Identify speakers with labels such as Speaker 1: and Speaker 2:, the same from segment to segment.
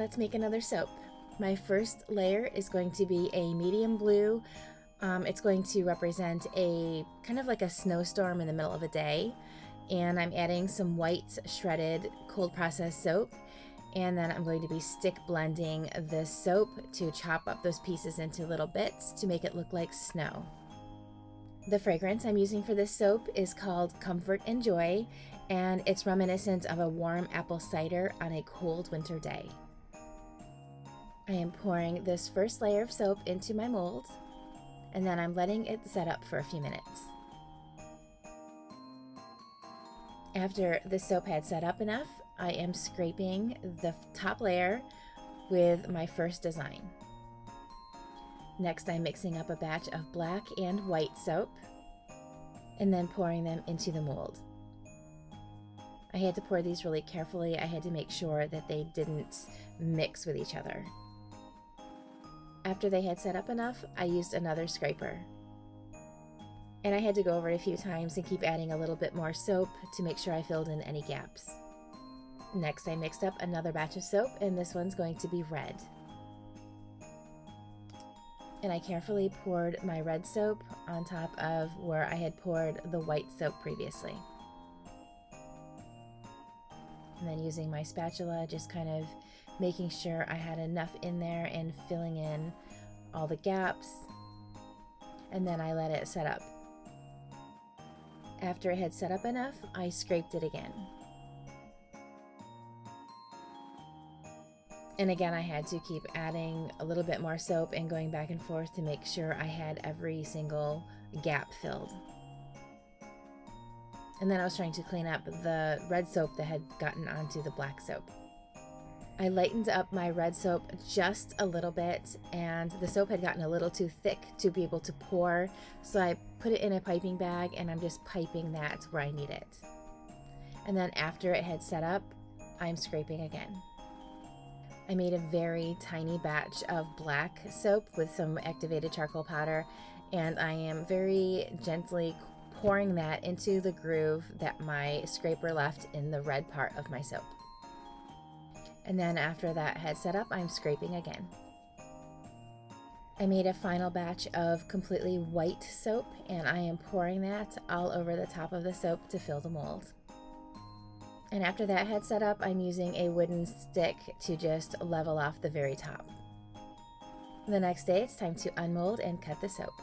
Speaker 1: let's make another soap. My first layer is going to be a medium blue. It's going to represent a kind of like a snowstorm in the middle of a day. And I'm adding some white shredded cold processed soap. And then I'm going to be stick blending this soap to chop up those pieces into little bits to make it look like snow. The fragrance I'm using for this soap is called Comfort and Joy, and it's reminiscent of a warm apple cider on a cold winter day. I am pouring this first layer of soap into my mold, and then I'm letting it set up for a few minutes. After the soap had set up enough, I am scraping the top layer with my first design. Next, I'm mixing up a batch of black and white soap and then pouring them into the mold. I had to pour these really carefully. I had to make sure that they didn't mix with each other. After they had set up enough, I used another scraper. And I had to go over it a few times and keep adding a little bit more soap to make sure I filled in any gaps. Next, I mixed up another batch of soap, and this one's going to be red. And I carefully poured my red soap on top of where I had poured the white soap previously. And then using my spatula, just kind of making sure I had enough in there and filling in all the gaps. And then I let it set up. After it had set up enough, I scraped it again. And again, I had to keep adding a little bit more soap and going back and forth to make sure I had every single gap filled. And then I was trying to clean up the red soap that had gotten onto the black soap. I lightened up my red soap just a little bit, and the soap had gotten a little too thick to be able to pour, so I put it in a piping bag and I'm just piping that where I need it. And then after it had set up, I'm scraping again. I made a very tiny batch of black soap with some activated charcoal powder, and I am very gently pouring that into the groove that my scraper left in the red part of my soap. And then after that had set up, I'm scraping again. I made a final batch of completely white soap, and I am pouring that all over the top of the soap to fill the mold. And after that had set up, I'm using a wooden stick to just level off the very top. The next day, it's time to unmold and cut the soap.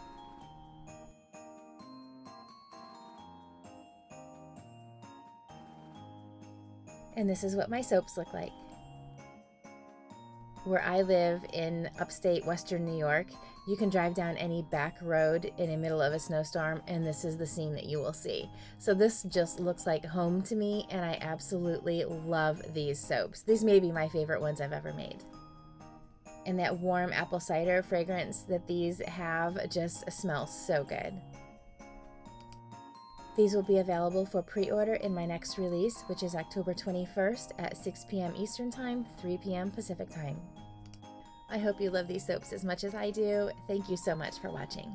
Speaker 1: And this is what my soaps look like. Where I live in upstate Western New York, you can drive down any back road in the middle of a snowstorm, and this is the scene that you will see. So this just looks like home to me, and I absolutely love these soaps. These may be my favorite ones I've ever made. And that warm apple cider fragrance that these have just smells so good. These will be available for pre-order in my next release, which is October 21st at 6 p.m. Eastern Time, 3 p.m. Pacific Time. I hope you love these soaps as much as I do. Thank you so much for watching.